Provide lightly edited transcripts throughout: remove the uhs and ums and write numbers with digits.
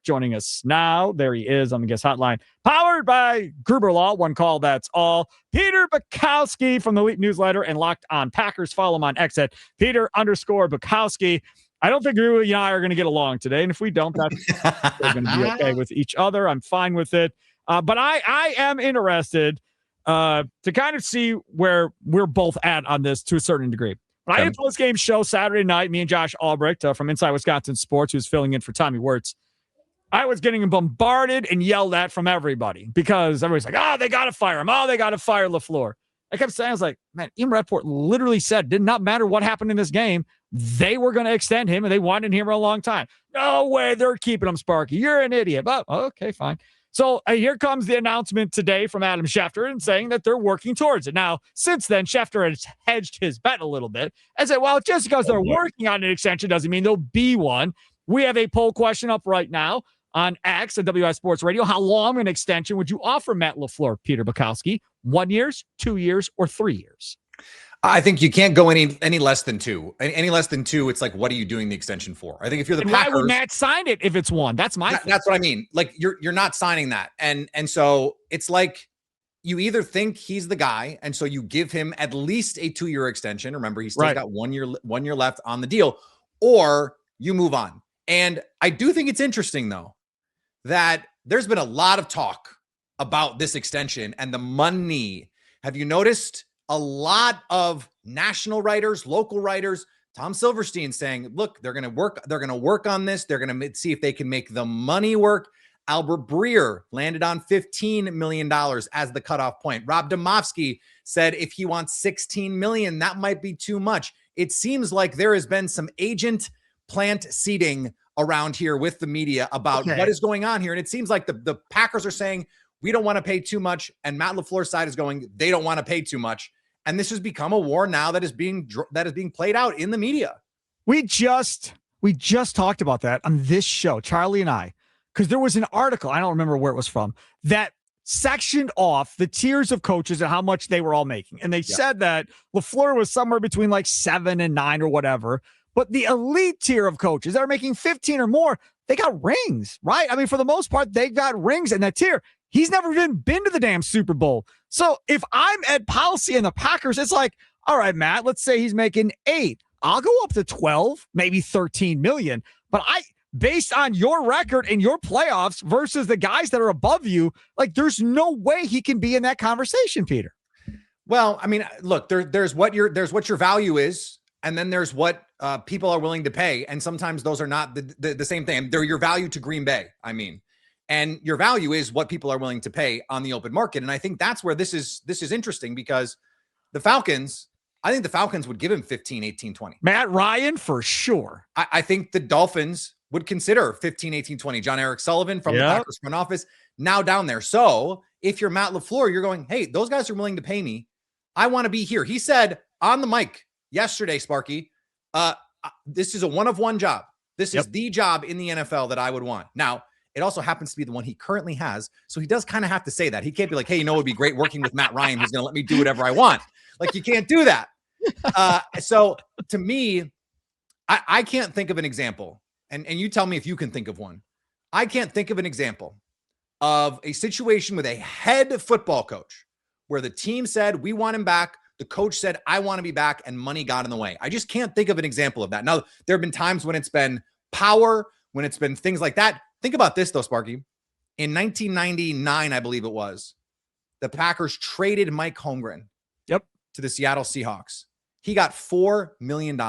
joining us now. There he is on the guest hotline, powered by Gruber Law. One call, that's all. Peter Bukowski from the Elite Newsletter and Locked on Packers. Follow him on X at Peter_Bukowski. I don't think you and I are going to get along today, and if we don't, that's we're going to be okay with each other. I'm fine with it. But I am interested to kind of see where we're both at on this to a certain degree. When I did a post-game show Saturday night, me and Josh Albrecht from Inside Wisconsin Sports, who's filling in for Tommy Wirtz, I was getting bombarded and yelled at from everybody because everybody's like, they got to fire him. They got to fire LaFleur. I kept saying, I was like, man, Ian Rappaport literally said, did not matter what happened in this game. They were going to extend him, and they wanted him for a long time. No way, they're keeping him, Sparky. You're an idiot. But okay, fine. So here comes the announcement today from Adam Schefter and saying that they're working towards it. Now, since then, Schefter has hedged his bet a little bit and said, well, just because they're working on an extension doesn't mean there'll be one. We have a poll question up right now on X at WS Sports Radio. How long an extension would you offer Matt LaFleur, Peter Bukowski? 1 year, 2 years, or 3 years? I think you can't go any less than two. Any less than two, it's like, what are you doing the extension for? I think if you're the Packers, why would Matt sign it if it's one? That's my. That's what I mean. Like you're not signing that, and so it's like you either think he's the guy, and so you give him at least a 2-year extension. Remember, he's still got 1 year left on the deal, or you move on. And I do think it's interesting though that there's been a lot of talk about this extension and the money. Have you noticed? A lot of national writers, local writers, Tom Silverstein saying, look, they're going to work on this. They're going to see if they can make the money work. Albert Breer landed on $15 million as the cutoff point. Rob Domofsky said if he wants $16 million, that might be too much. It seems like there has been some agent plant seeding around here with the media about what is going on here. And it seems like the Packers are saying, we don't want to pay too much. And Matt LaFleur's side is going, they don't want to pay too much. And this has become a war now that is being played out in the media. We just talked about that on this show, Charlie and I, because there was an article, I don't remember where it was from, that sectioned off the tiers of coaches and how much they were all making. And they said that LaFleur was somewhere between like 7 and 9 or whatever. But the elite tier of coaches that are making 15 or more, they got rings, right? I mean, for the most part, they got rings in that tier. He's never even been to the damn Super Bowl. So if I'm Ed Policy and the Packers, it's like, all right, Matt, let's say he's making 8. I'll go up to 12, maybe 13 million. But based on your record and your playoffs versus the guys that are above you, like there's no way he can be in that conversation, Peter. Well, I mean, look, there's what your value is, and then there's what people are willing to pay. And sometimes those are not the same thing. They're your value to Green Bay, I mean. And your value is what people are willing to pay on the open market. And I think that's where this is interesting because the Falcons, I think the Falcons would give him 15, 18, 20. Matt Ryan, for sure. I think the Dolphins would consider 15, 18, 20. John Eric Sullivan from the Packers front office now down there. So if you're Matt LaFleur, you're going, hey, those guys are willing to pay me. I want to be here. He said on the mic yesterday, Sparky, this is a one-of-one job. This is the job in the NFL that I would want. Now, it also happens to be the one he currently has. So he does kind of have to say that. He can't be like, hey, it would be great working with Matt Ryan, who's going to let me do whatever I want. Like, you can't do that. So to me, I can't think of an example. And you tell me if you can think of one. I can't think of an example of a situation with a head football coach where the team said, we want him back. The coach said, I want to be back, and money got in the way. I just can't think of an example of that. Now, there have been times when it's been power, when it's been things like that. Think about this, though, Sparky. In 1999, I believe it was, the Packers traded Mike Holmgren to the Seattle Seahawks. He got $4 million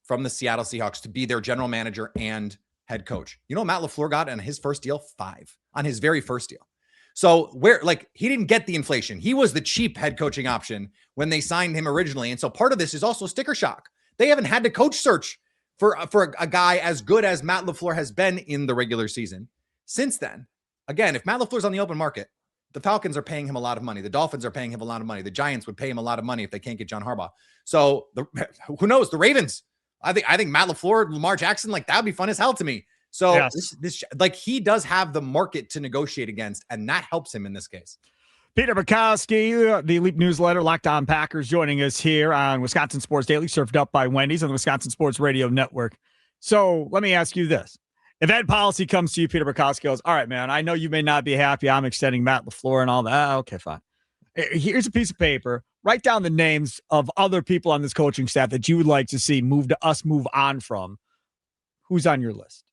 from the Seattle Seahawks to be their general manager and head coach. You know what Matt LaFleur got on his first deal? 5 on his very first deal. So he didn't get the inflation. He was the cheap head coaching option when they signed him originally. And so part of this is also sticker shock. They haven't had to coach search for a guy as good as Matt LaFleur has been in the regular season. Since then, again, if Matt LaFleur's on the open market, the Falcons are paying him a lot of money. The Dolphins are paying him a lot of money. The Giants would pay him a lot of money if they can't get John Harbaugh. So who knows? The Ravens. I think Matt LaFleur, Lamar Jackson, like that would be fun as hell to me. So this like he does have the market to negotiate against, and that helps him in this case. Peter Bukowski, the Elite Newsletter, Locked on Packers, joining us here on Wisconsin Sports Daily, served up by Wendy's on the Wisconsin Sports Radio Network. So let me ask you this. if Ed Policy comes to you, Peter Bukowski goes, all right, man, I know you may not be happy. I'm extending Matt LaFleur and all that. Okay, fine. Here's a piece of paper. Write down the names of other people on this coaching staff that you would like to see move on from. Who's on your list?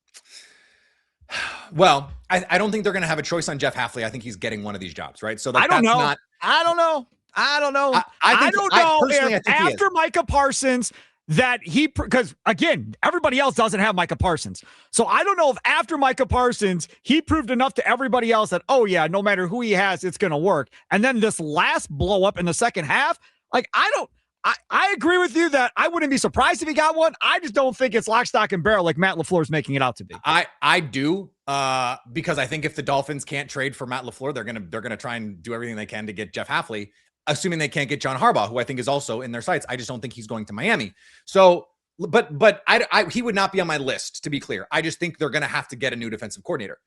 Well, I don't think they're going to have a choice on Jeff Hafley. I think he's getting one of these jobs, right? So like, I don't know. I don't know if after Micah Parsons that because again, everybody else doesn't have Micah Parsons. So I don't know if after Micah Parsons, he proved enough to everybody else that, oh yeah, no matter who he has, it's going to work. And then this last blow up in the second half, like I agree with you that I wouldn't be surprised if he got one. I just don't think it's lock, stock, and barrel like Matt LaFleur is making it out to be. I do because I think if the Dolphins can't trade for Matt LaFleur, they're gonna try and do everything they can to get Jeff Hafley, assuming they can't get John Harbaugh, who I think is also in their sights. I just don't think he's going to Miami. So, but he would not be on my list, to be clear. I just think they're gonna have to get a new defensive coordinator.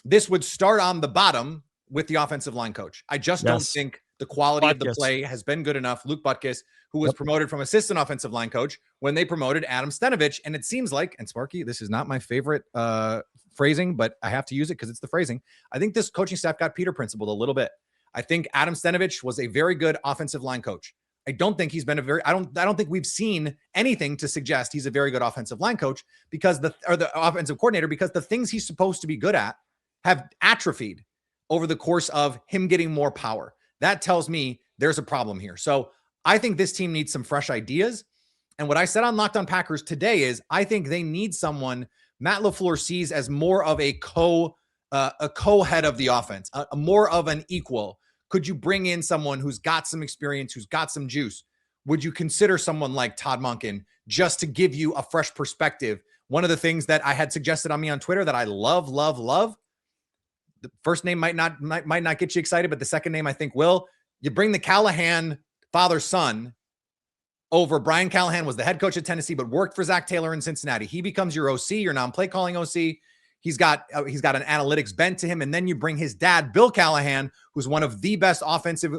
This would start on the bottom with the offensive line coach. I just don't think the quality of the play has been good enough. Luke Butkus, who was promoted from assistant offensive line coach when they promoted Adam Stenavich. And it seems like, and Sparky, this is not my favorite phrasing, but I have to use it because it's the phrasing. I think this coaching staff got Peter principled a little bit. I think Adam Stenavich was a very good offensive line coach. I don't think he's been I don't think we've seen anything to suggest he's a very good offensive line coach the offensive coordinator, because the things he's supposed to be good at have atrophied over the course of him getting more power. That tells me there's a problem here. So I think this team needs some fresh ideas. And what I said on Locked On Packers today is I think they need someone Matt LaFleur sees as more of a co-head of the offense, more of an equal. Could you bring in someone who's got some experience, who's got some juice? Would you consider someone like Todd Monken just to give you a fresh perspective? One of the things that I had suggested on Twitter that I love, the first name might not get you excited, but the second name I think will. You bring the Callahan father-son over. Brian Callahan was the head coach at Tennessee, but worked for Zach Taylor in Cincinnati. He becomes your OC, your non-play calling OC. He's got an analytics bent to him. And then you bring his dad, Bill Callahan, who's one of the best offensive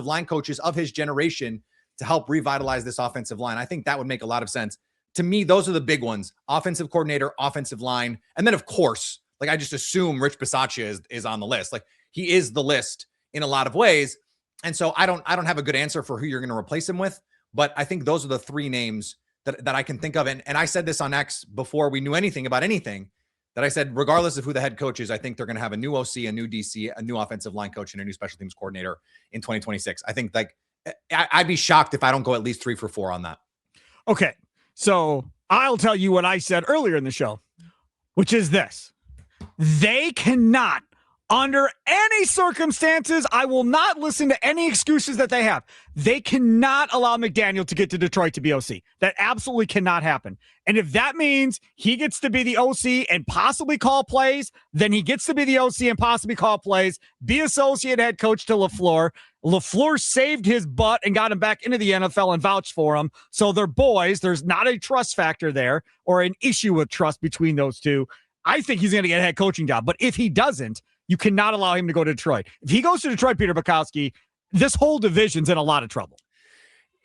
line coaches of his generation, to help revitalize this offensive line. I think that would make a lot of sense. To me, those are the big ones: offensive coordinator, offensive line. And then of course, like, I just assume Rich Bisaccia is on the list. Like, he is the list in a lot of ways. And so I don't have a good answer for who you're going to replace him with, but I think those are the three names that I can think of. And I said this on X before we knew anything about anything, that I said, regardless of who the head coach is, I think they're going to have a new OC, a new DC, a new offensive line coach, and a new special teams coordinator in 2026. I think, like, I'd be shocked if I don't go at least 3 for 4 on that. Okay. So I'll tell you what I said earlier in the show, which is this. They cannot, under any circumstances, I will not listen to any excuses that they have. They cannot allow McDaniel to get to Detroit to be OC. That absolutely cannot happen. And if that means he gets to be the OC and possibly call plays, then he gets to be the OC and possibly call plays, be associate head coach to LaFleur. LaFleur saved his butt and got him back into the NFL and vouched for him. So they're boys. There's not a trust factor there or an issue with trust between those two. I think he's going to get a head coaching job. But if he doesn't, you cannot allow him to go to Detroit. If he goes to Detroit, Peter Bukowski, this whole division's in a lot of trouble.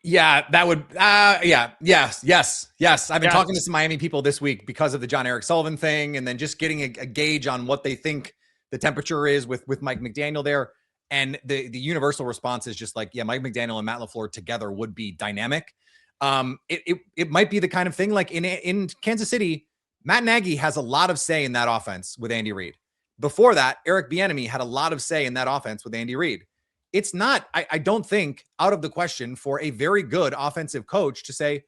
Yeah, that would, yes. I've been talking to some Miami people this week because of the John Eric Sullivan thing, and then just getting a gauge on what they think the temperature is with Mike McDaniel there. And the universal response is just like, yeah, Mike McDaniel and Matt LaFleur together would be dynamic. It might be the kind of thing like in Kansas City, Matt Nagy has a lot of say in that offense with Andy Reid. Before that, Eric Bieniemy had a lot of say in that offense with Andy Reid. It's not, I don't think, out of the question for a very good offensive coach to say,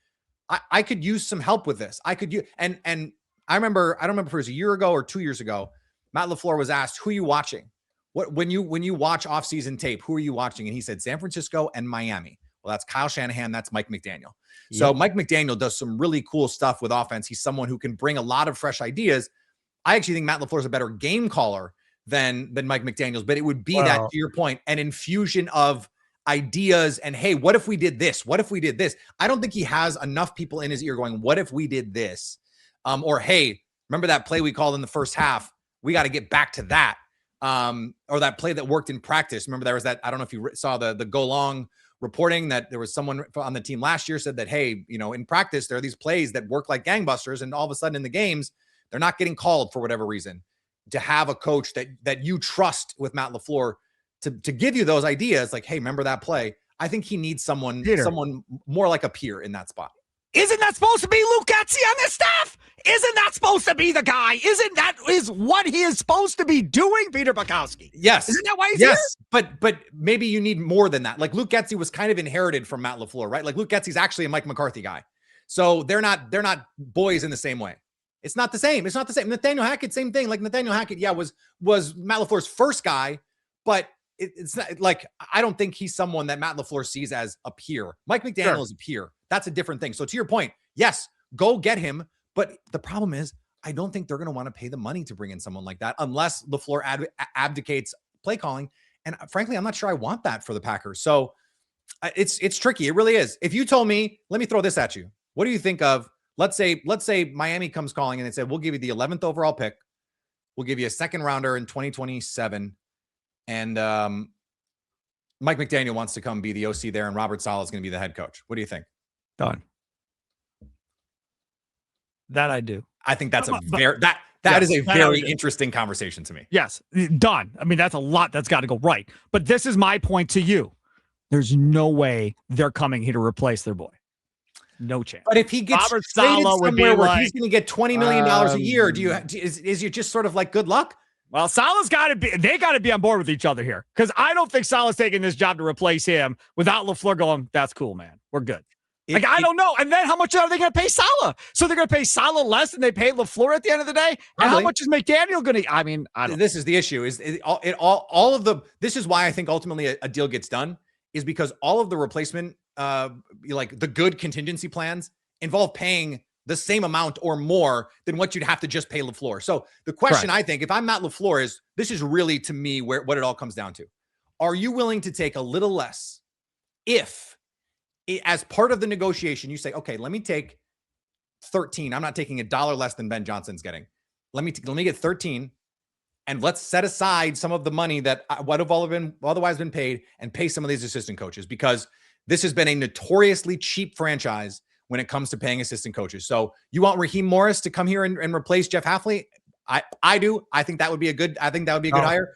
I could use some help with this. I could use, and I don't remember if it was a year ago or 2 years ago, Matt LaFleur was asked, who are you watching? When you watch offseason tape, who are you watching? And he said, San Francisco and Miami. Well, that's Kyle Shanahan. That's Mike McDaniel. Yep. So Mike McDaniel does some really cool stuff with offense. He's someone who can bring a lot of fresh ideas. I actually think Matt LaFleur is a better game caller than Mike McDaniels, but it would be that, to your point, an infusion of ideas and, hey, what if we did this? What if we did this? I don't think he has enough people in his ear going, what if we did this? Or, hey, remember that play we called in the first half? We got to get back to that. Or that play that worked in practice. Remember there was that, I don't know if you saw the Go Long reporting that there was someone on the team last year said that, hey, in practice, there are these plays that work like gangbusters. And all of a sudden in the games, they're not getting called for whatever reason, to have a coach that you trust with Matt LaFleur to give you those ideas, like, hey, remember that play? I think he needs someone more like a peer in that spot. Isn't that supposed to be Bukowski on this staff? Isn't that supposed to be the guy? Isn't that is what he is supposed to be doing, Peter Bukowski? Yes. Isn't that why he's here? But maybe you need more than that. Like Luke Getsy was kind of inherited from Matt LaFleur, right? Like Luke Getsy's actually a Mike McCarthy guy. So they're not boys in the same way. It's not the same. It's not the same. Nathaniel Hackett, same thing. Like Nathaniel Hackett, was Matt LaFleur's first guy, but it's not like, I don't think he's someone that Matt LaFleur sees as a peer. Mike McDaniel is a peer. That's a different thing. So to your point, yes, go get him. But the problem is, I don't think they're going to want to pay the money to bring in someone like that unless LaFleur abdicates play calling. And frankly, I'm not sure I want that for the Packers. So it's tricky. It really is. If you told me, let me throw this at you. What do you think of, let's say Miami comes calling and they said, we'll give you the 11th overall pick. We'll give you a second rounder in 2027. And Mike McDaniel wants to come be the OC there, and Robert Saleh is going to be the head coach. What do you think? Done. That I do. I think that's is a very interesting conversation to me. Yes, done. I mean, that's a lot that's got to go right. But this is my point to you. There's no way they're coming here to replace their boy. No chance. But if he gets Robert traded Saleh somewhere where he's going to get $20 million a year, is you just sort of like good luck? Well, Saleh's got to be, they got to be on board with each other here. Because I don't think Saleh's taking this job to replace him without LaFleur going, that's cool, man. We're good. I don't know. And then how much are they going to pay Saleh? So they're going to pay Saleh less than they pay LaFleur at the end of the day? And how much is McDaniel going to, I mean, I don't know. This is the issue. This is why I think ultimately a deal gets done, is because all of the replacement, like the good contingency plans involve paying the same amount or more than what you'd have to just pay LaFleur. So the question, I think, if I'm Matt LaFleur, is this is really, to me, what it all comes down to. Are you willing to take a little less if, as part of the negotiation, you say, okay, let me take 13. I'm not taking $1 less than Ben Johnson's getting. Let me get 13, and let's set aside some of the money that would have otherwise been paid and pay some of these assistant coaches, because this has been a notoriously cheap franchise when it comes to paying assistant coaches. So you want Raheem Morris to come here and replace Jeff Hafley? I do. I think that would be a good hire.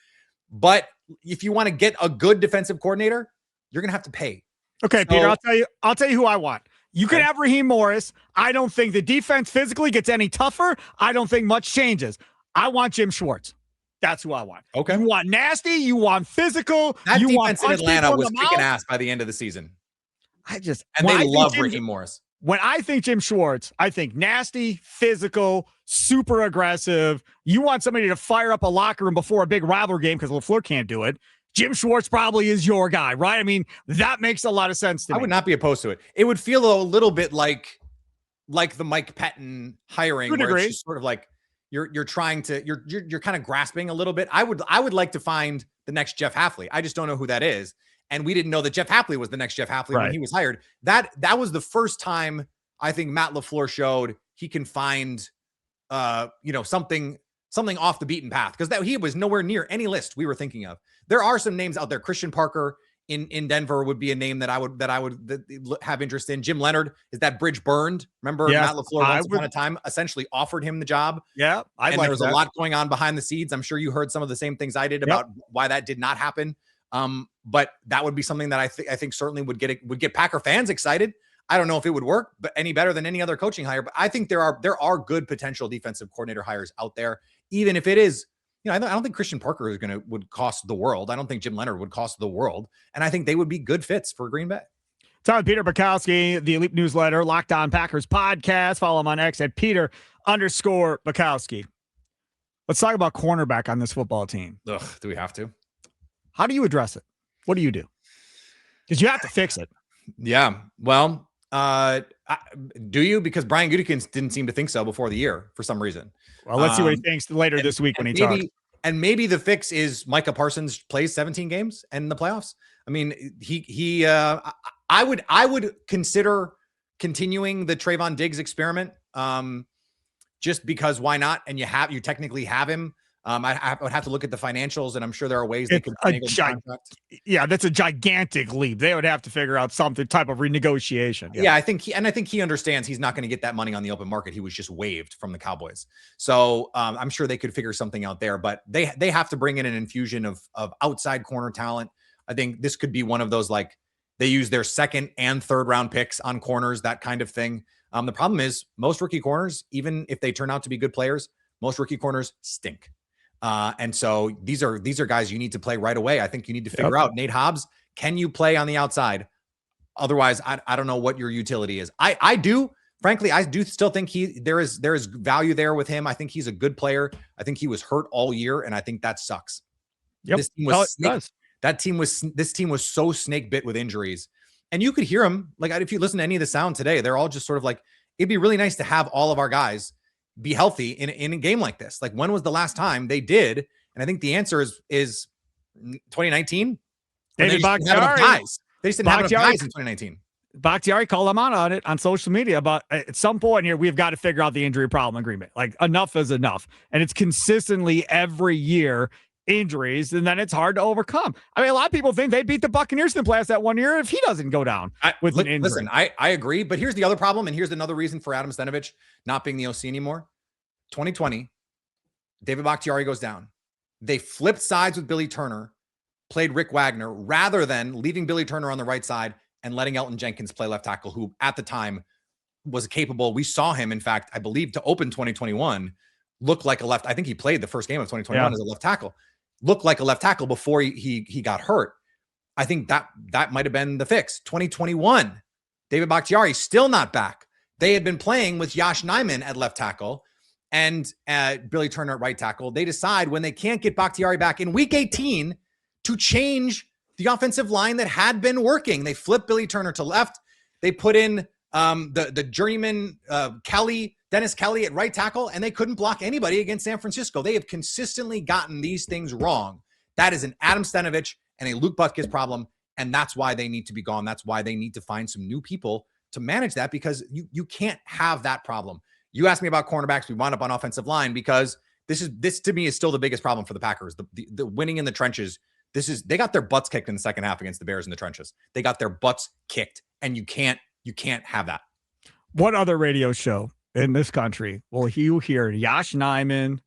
But if you want to get a good defensive coordinator, you're going to have to pay. Okay, Peter, I'll tell you who I want. You can have Raheem Morris. I don't think the defense physically gets any tougher. I don't think much changes. I want Jim Schwartz. That's who I want. Okay. You want nasty. You want physical. That you defense want in Atlanta was kicking ass by the end of the season. They love Raheem Morris. When I think Jim Schwartz, I think nasty, physical, super aggressive. You want somebody to fire up a locker room before a big rivalry game because LaFleur can't do it. Jim Schwartz probably is your guy, right? I mean, that makes a lot of sense to me. I would not be opposed to it. It would feel a little bit like the Mike Pettin hiring, where it's just sort of like you're trying to you're kind of grasping a little bit. I would like to find the next Jeff Hafley. I just don't know who that is. And we didn't know that Jeff Hafley was the next Jeff Hafley when he was hired. That was the first time I think Matt LaFleur showed he can find something off the beaten path, because he was nowhere near any list we were thinking of. There are some names out there. Christian Parker in Denver would be a name that I would have interest in. Jim Leonard, is that bridge burned? Remember, Matt LaFleur once upon a time essentially offered him the job. Yeah, there was a lot going on behind the scenes. I'm sure you heard some of the same things I did about why that did not happen. But that would be something that I think certainly would get Packer fans excited. I don't know if it would work, but any better than any other coaching hire. But I think there are good potential defensive coordinator hires out there, even if it is. I don't think Christian Parker would cost the world. I don't think Jim Leonard would cost the world, and I think they would be good fits for Green Bay. Talking Peter Bukowski, the Elite Newsletter, Locked On Packers podcast. Follow him on X at Peter_Bukowski. Let's talk about cornerback on this football team. Ugh, do we have to? How do you address it? What do you do? Because you have to fix it. Yeah. Well, do you? Because Brian Gutekunst didn't seem to think so before the year for some reason. Well, let's see what he thinks later this week when he talks. And maybe the fix is Micah Parsons plays 17 games in the playoffs. I mean, I would consider continuing the Trayvon Diggs experiment, just because why not? And you technically have him. I would have to look at the financials, and I'm sure there are ways they could finagle the contract. Yeah, that's a gigantic leap. They would have to figure out some type of renegotiation. Yeah, I think he understands he's not going to get that money on the open market. He was just waived from the Cowboys. So I'm sure they could figure something out there, but they have to bring in an infusion of outside corner talent. I think this could be one of those, like, they use their second and third round picks on corners, that kind of thing. The problem is most rookie corners, even if they turn out to be good players, most rookie corners stink. And so these are guys you need to play right away. I think you need to figure out, Nate Hobbs, can you play on the outside? Otherwise, I don't know what your utility is. I do still think there is value there with him. I think he's a good player. I think he was hurt all year, and I think that sucks. Yep. This team was so snake bit with injuries, and you could hear them. Like, if you listen to any of the sound today, they're all just sort of like, it'd be really nice to have all of our guys be healthy in a game like this. Like, when was the last time they did? And I think the answer is 2019. David Bakhtiari. They just didn't have enough guys in 2019. Bakhtiari called him out on it on social media about, at some point here, we've got to figure out the injury problem agreement. Like, enough is enough. And it's consistently every year injuries, and then it's hard to overcome. I mean, a lot of people think they beat the Buccaneers in the playoffs that one year if he doesn't go down with an injury. Listen, I agree, but here's the other problem, and here's another reason for Adam Stenavich not being the OC anymore. 2020, David Bakhtiari goes down. They flipped sides with Billy Turner, played Rick Wagner, rather than leaving Billy Turner on the right side and letting Elton Jenkins play left tackle, who at the time was capable. We saw him, in fact, I believe, to open 2021, look like a left. I think he played the first game of 2021 as a left tackle. Looked like a left tackle before he got hurt. I think that might have been the fix. 2021, David Bakhtiari still not back. They had been playing with Yosh Nijman at left tackle and Billy Turner at right tackle. They decide, when they can't get Bakhtiari back in week 18, to change the offensive line that had been working. They flipped Billy Turner to left. They put in the journeyman Dennis Kelly at right tackle, and they couldn't block anybody against San Francisco. They have consistently gotten these things wrong. That is an Adam Stenavich and a Luke Butkus problem, and that's why they need to be gone. That's why they need to find some new people to manage that, because you can't have that problem. You asked me about cornerbacks. We wound up on offensive line, because this to me is still the biggest problem for the Packers. The winning in the trenches. They got their butts kicked in the second half against the Bears in the trenches. They got their butts kicked, and you can't have that. What other radio show in this country will you hear Yosh Nijman,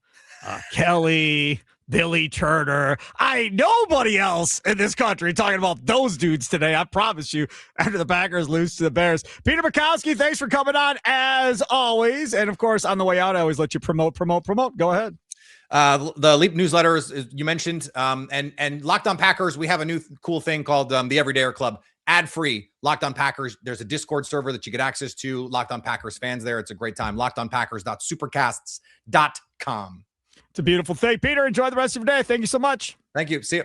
Kelly, Billy Turner? Nobody else in this country talking about those dudes today. I promise you, after the Packers lose to the Bears. Peter Bukowski, thanks for coming on as always. And of course, on the way out, I always let you promote. Go ahead. The Leap newsletter you mentioned, and Locked On Packers. We have a new cool thing called the Everydayer Club. Ad-free, Locked On Packers. There's a Discord server that you get access to. Locked On Packers fans there. It's a great time. LockedOnPackers.supercasts.com. It's a beautiful thing. Peter, enjoy the rest of your day. Thank you so much. Thank you. See you.